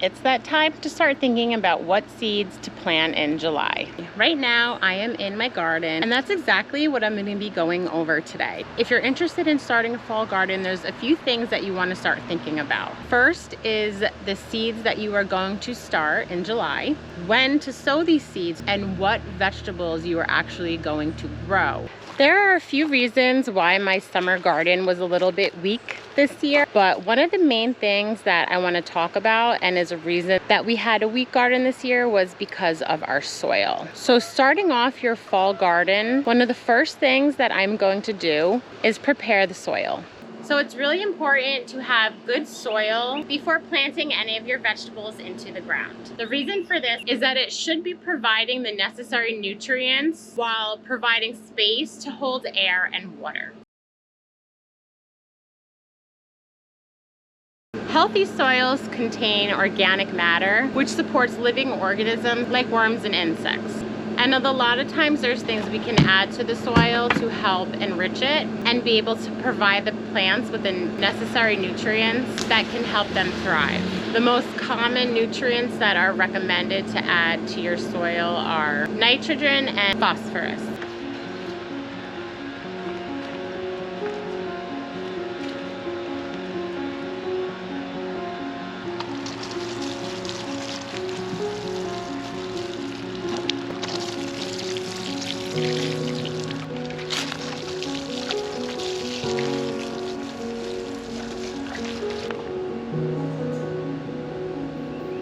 it's that time to start thinking about what seeds to plant in July. Right now, I am in my garden, and that's exactly what I'm going to be going over today. If you're interested in starting a fall garden, there's a few things that you want to start thinking about. First is the seeds that you are going to start in July, when to sow these seeds, and what vegetables you are actually going to grow. There are a few reasons why my summer garden was a little bit weak this year, but one of the main things that I want to talk about, and is a reason that we had a weak garden this year, was because of our soil. So starting off your fall garden, one of the first things that I'm going to do is prepare the soil. So it's really important to have good soil before planting any of your vegetables into the ground. The reason for this is that it should be providing the necessary nutrients while providing space to hold air and water. Healthy soils contain organic matter, which supports living organisms like worms and insects. And a lot of times there's things we can add to the soil to help enrich it and be able to provide the plants with the necessary nutrients that can help them thrive. The most common nutrients that are recommended to add to your soil are nitrogen and phosphorus.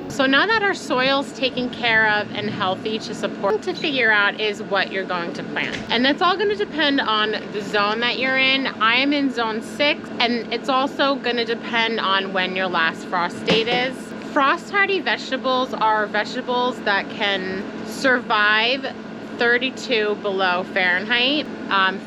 So now that our soil's taken care of and healthy to support, to figure out is what you're going to plant. And that's all going to depend on the zone that you're in. I am in zone 6, and it's also going to depend on when your last frost date is. Frost hardy vegetables are vegetables that can survive 32 below Fahrenheit.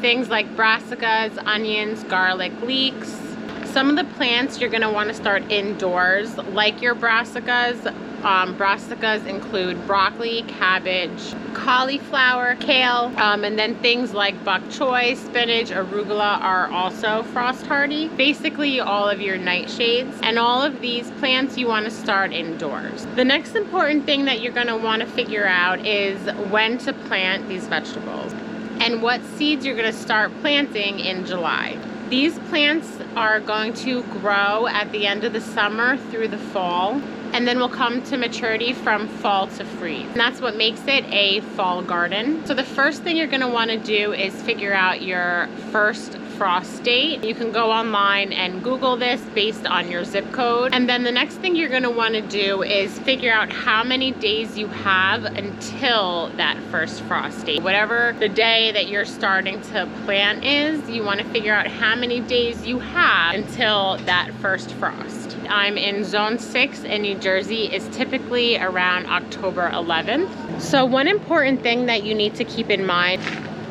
Things like brassicas, onions, garlic, leeks. Some of the plants you're going to want to start indoors, like your brassicas. Brassicas include broccoli, cabbage, cauliflower, kale, and then things like bok choy, spinach, arugula are also frost hardy. Basically all of your nightshades, and all of these plants you want to start indoors. The next important thing that you're going to want to figure out is when to plant these vegetables and what seeds you're going to start planting in July. These plants are going to grow at the end of the summer through the fall, and then will come to maturity from fall to freeze. And that's what makes it a fall garden. So the first thing you're going to want to do is figure out your first frost date. You can go online and Google this based on your zip code. And then the next thing you're going to want to do is figure out how many days you have until that first frost date. Whatever the day that you're starting to plant is, you want to figure out how many days you have until that first frost. I'm in zone 6 in New Jersey. Is typically around October 11th. So one important thing that you need to keep in mind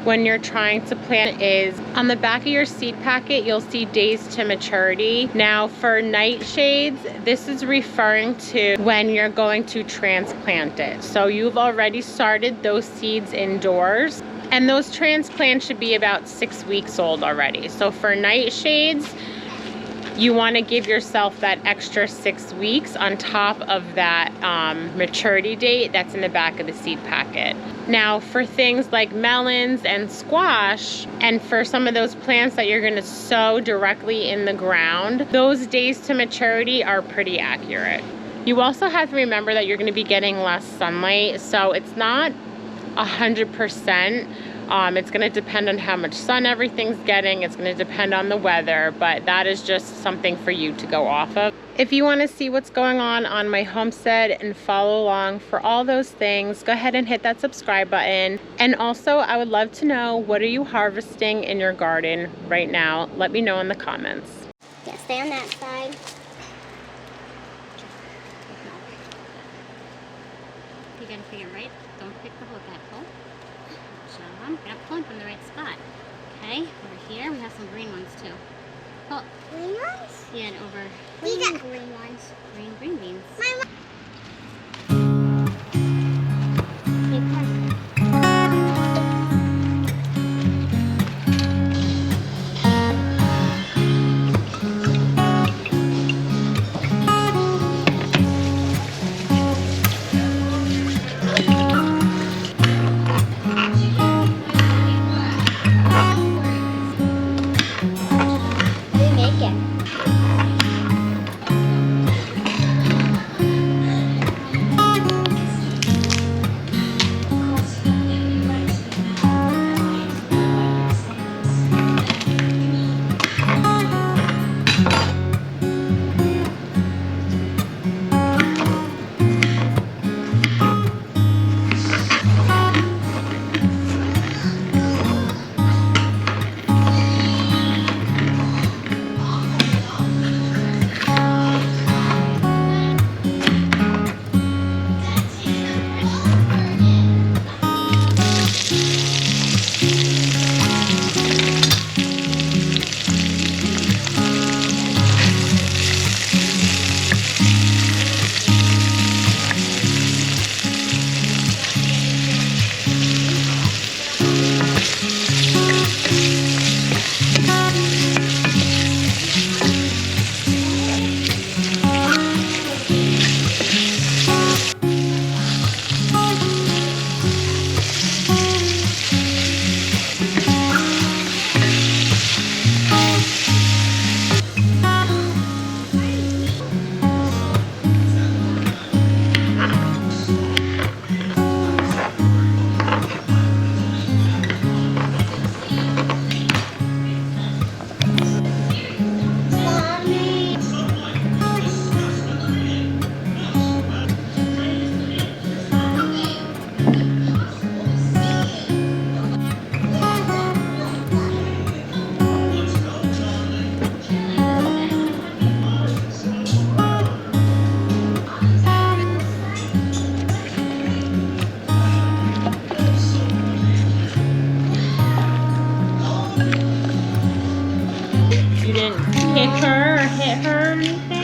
when you're trying to plant is on the back of your seed packet, you'll see days to maturity. Now for nightshades, this is referring to when you're going to transplant it. So you've already started those seeds indoors, and those transplants should be about 6 weeks old already. So for nightshades, you want to give yourself that extra 6 weeks on top of that maturity date that's in the back of the seed packet. Now for things like melons and squash, and for some of those plants that you're going to sow directly in the ground, those days to maturity are pretty accurate. You also have to remember that you're going to be getting less sunlight, so it's not 100%. It's going to depend on how much sun everything's getting. It's going to depend on the weather, but that is just something for you to go off of. If you want to see what's going on my homestead and follow along for all those things, go ahead and hit that subscribe button. And also, I would love to know, what are you harvesting in your garden right now? Let me know in the comments. Yeah, stay on that side. You gotta figure right. Don't pick the hook at pull. You're not pulling from the right spot. Okay, over here we have some green ones too. Pull. Green ones? Yeah, and over. These are green ones. Green beans. didn't kick her or hit her or anything?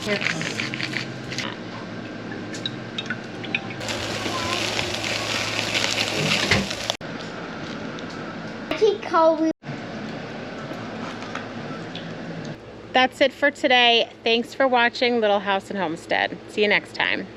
Here. That's it for today. Thanks for watching Little House and Homestead. See you next time.